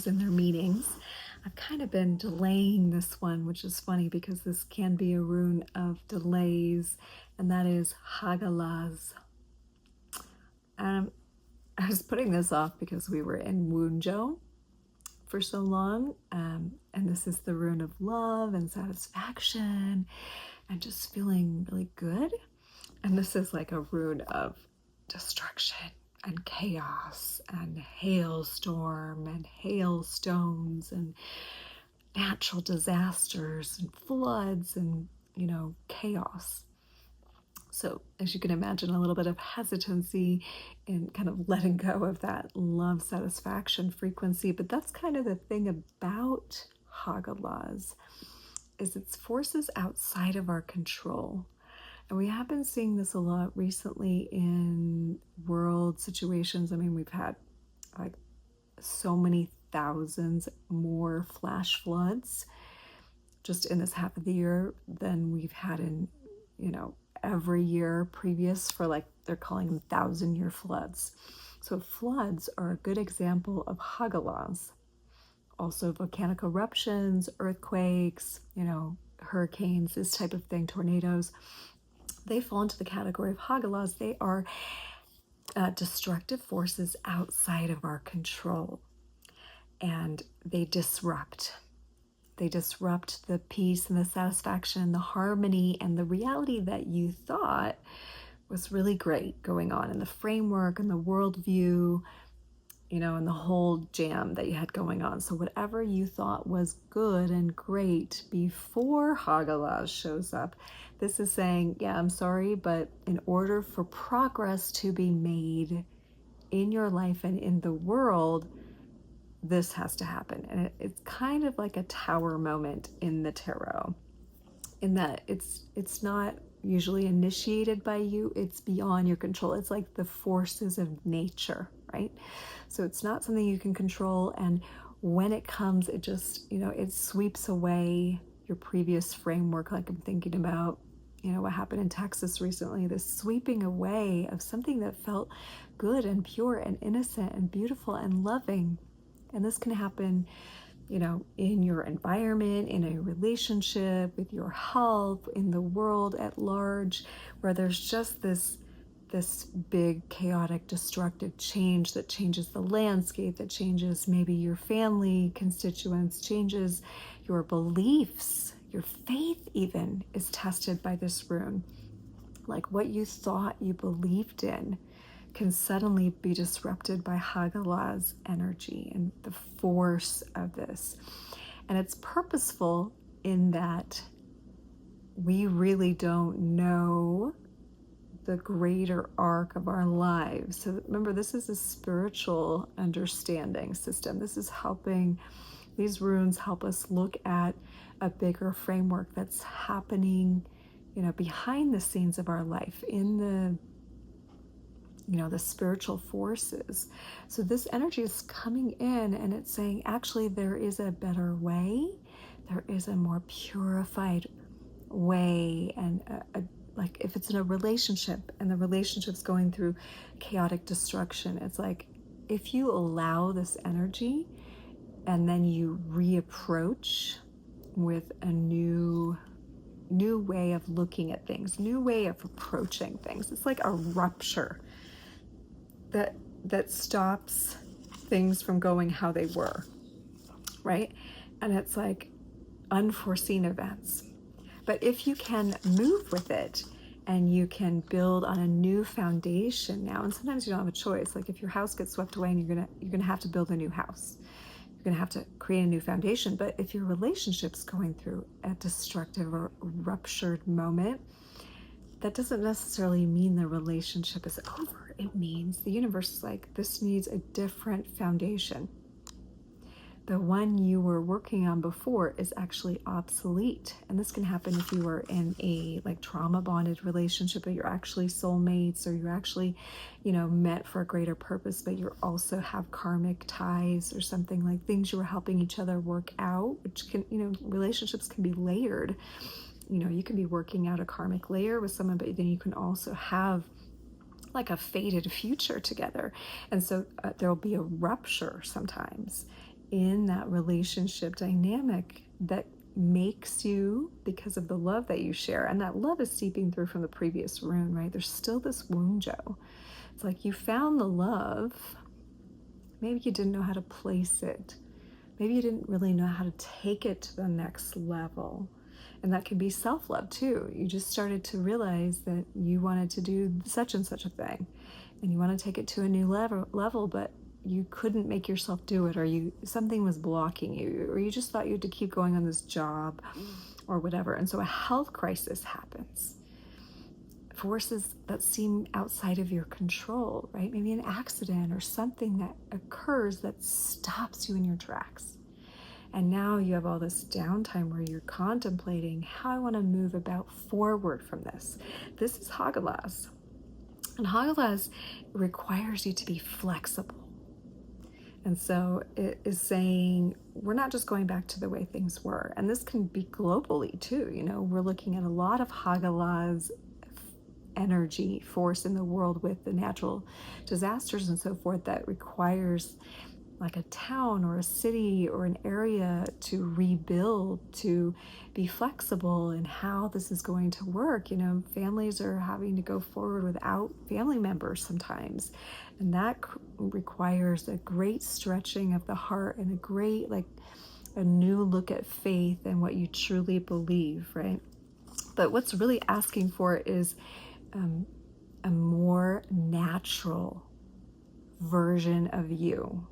runes in their meanings. I've kind of been delaying this one, which is funny because this can be a rune of delays, and that is Hagalaz. I was putting this off because we were in Wunjo for so long, and this is the rune of love and satisfaction and just feeling really good. And this is like a rune of destruction and chaos and hailstorm and hailstones and natural disasters and floods and, chaos. So, as you can imagine, a little bit of hesitancy in kind of letting go of that love satisfaction frequency. But that's kind of the thing about Hagalaz, is it's forces outside of our control. And we have been seeing this a lot recently in world situations. I mean, we've had like so many thousands more flash floods just in this half of the year than we've had in, every year previous, for like, they're calling them 1,000-year floods. So floods are a good example of Hagalaz. Also volcanic eruptions, earthquakes, hurricanes, this type of thing, tornadoes. They fall into the category of Hagalaz. They are destructive forces outside of our control, and they disrupt. They disrupt the peace and the satisfaction, the harmony, and the reality that you thought was really great going on in the framework and the worldview, and the whole jam that you had going on. So whatever you thought was good and great before Hagalaz shows up, this is saying, yeah, I'm sorry, but in order for progress to be made in your life and in the world, this has to happen. And it's kind of like a tower moment in the tarot, in that it's not usually initiated by you, it's beyond your control. It's like the forces of nature, right? So it's not something you can control, and when it comes, it just, it sweeps away your previous framework. Like I'm thinking about, what happened in Texas recently, this sweeping away of something that felt good and pure and innocent and beautiful and loving. And this can happen, in your environment, in a relationship, with your health, in the world at large, where there's just this big, chaotic, destructive change that changes the landscape, that changes maybe your family constituents, changes your beliefs, your faith even is tested by this rune. Like what you thought you believed in can suddenly be disrupted by Hagalaz energy and the force of this. And it's purposeful in that we really don't know the greater arc of our lives. So remember, this is a spiritual understanding system. This is helping, these runes help us look at a bigger framework that's happening, behind the scenes of our life, in the spiritual forces. So this energy is coming in and it's saying, actually, there is a better way. There is a more purified way. And like if it's in a relationship and the relationship's going through chaotic destruction, it's like, if you allow this energy and then you reapproach with a new way of looking at things, new way of approaching things. It's like a rupture that stops things from going how they were, right? And it's like unforeseen events. But if you can move with it and you can build on a new foundation now, and sometimes you don't have a choice. Like if your house gets swept away and you're gonna have to build a new house. You're gonna have to create a new foundation. But if your relationship's going through a destructive or ruptured moment, that doesn't necessarily mean the relationship is over. It means the universe is like, this needs a different foundation. The one you were working on before is actually obsolete. And this can happen if you are in a like trauma bonded relationship, but you're actually soulmates, or you're actually, meant for a greater purpose, but you also have karmic ties or something, like things you were helping each other work out, which can, relationships can be layered. You can be working out a karmic layer with someone, but then you can also have like a fated future together. And so there'll be a rupture sometimes in that relationship dynamic that makes you, because of the love that you share, and that love is seeping through from the previous rune, right? There's still this wound, Joe. It's like you found the love, maybe you didn't know how to place it. Maybe you didn't really know how to take it to the next level. And that could be self-love too. You just started to realize that you wanted to do such and such a thing, and you want to take it to a new level, but you couldn't make yourself do it, or something was blocking you, or you just thought you had to keep going on this job or whatever. And so a health crisis happens. Forces that seem outside of your control, right? Maybe an accident or something that occurs that stops you in your tracks. And now you have all this downtime where you're contemplating how I want to move about forward from this. This is Hagalaz. And Hagalaz requires you to be flexible. And so it is saying, we're not just going back to the way things were. And this can be globally too. We're looking at a lot of Hagalaz energy force in the world with the natural disasters and so forth that requires like a town or a city or an area to rebuild, to be flexible in how this is going to work. Families are having to go forward without family members sometimes. And that requires a great stretching of the heart and a new look at faith and what you truly believe, right? But what's really asking for is a more natural version of you,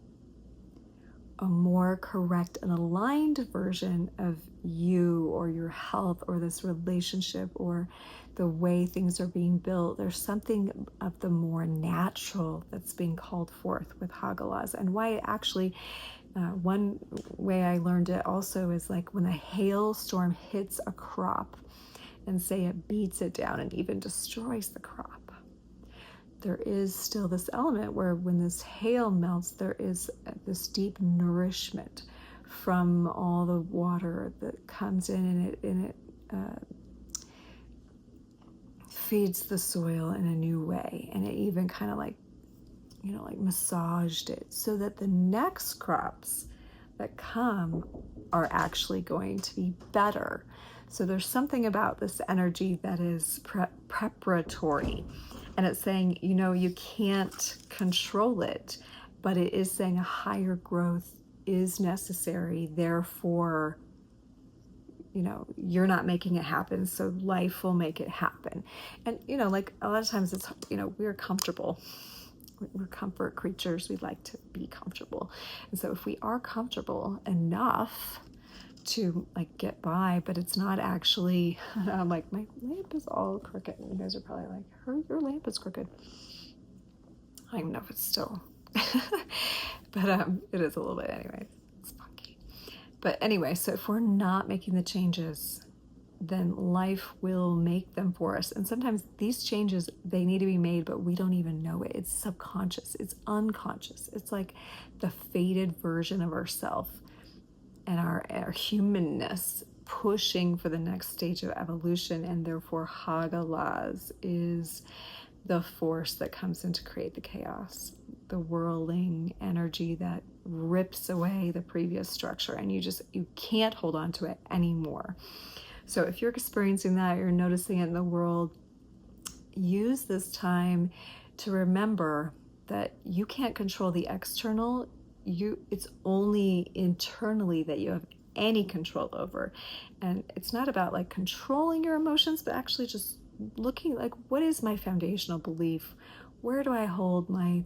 a more correct and aligned version of you or your health or this relationship or the way things are being built. There's something of the more natural that's being called forth with Hagalaz. And why it actually, one way I learned it also is like when a hailstorm hits a crop, and say it beats it down and even destroys the crop, there is still this element where when this hail melts, there is this deep nourishment from all the water that comes in, and it feeds the soil in a new way. And it even kind of like massaged it so that the next crops that come are actually going to be better. So there's something about this energy that is preparatory. And it's saying, you can't control it, but it is saying a higher growth is necessary. Therefore, you're not making it happen, so life will make it happen. And, like a lot of times it's, we're comfortable. We're comfort creatures. We like to be comfortable. And so if we are comfortable enough to get by, but it's not actually, I'm like, my lamp is all crooked. You guys are probably like, your lamp is crooked. I don't even know if it's still, but it is a little bit anyway. It's funky. But anyway, so if we're not making the changes, then life will make them for us. And sometimes these changes, they need to be made, but we don't even know it. It's subconscious. It's unconscious. It's like the faded version of ourself and our humanness pushing for the next stage of evolution. And therefore Hagalaz is the force that comes in to create the chaos, the whirling energy that rips away the previous structure, and you can't hold on to it anymore. So if you're experiencing that, you're noticing it in the world, use this time to remember that you can't control the external. It's only internally that you have any control over. And it's not about controlling your emotions, but actually just looking what is my foundational belief? Where do I hold my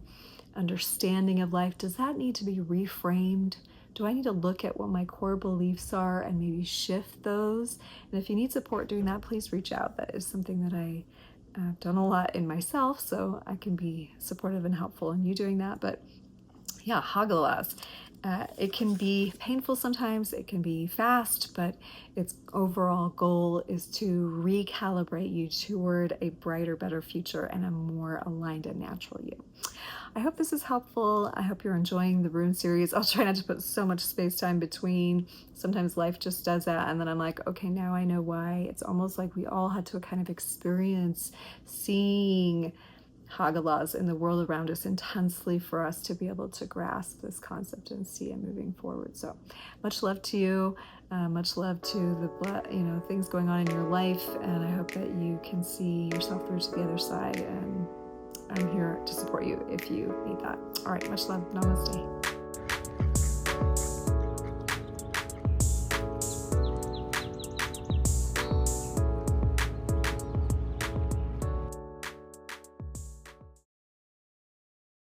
understanding of life? Does that need to be reframed? Do I need to look at what my core beliefs are and maybe shift those? And if you need support doing that, please reach out. That is something that I've done a lot in myself, so I can be supportive and helpful in you doing that. But yeah, Hagalaz. It can be painful sometimes, it can be fast, but its overall goal is to recalibrate you toward a brighter, better future and a more aligned and natural you. I hope this is helpful. I hope you're enjoying the rune series. I'll try not to put so much space-time between. Sometimes life just does that, and then I'm like, okay, now I know why. It's almost like we all had to kind of experience seeing Hagalaz in the world around us intensely for us to be able to grasp this concept and see it moving forward. So much love to you. Much love to the things going on in your life, and I hope that you can see yourself through to the other side, and I'm here to support you if you need that. All right, much love. Namaste.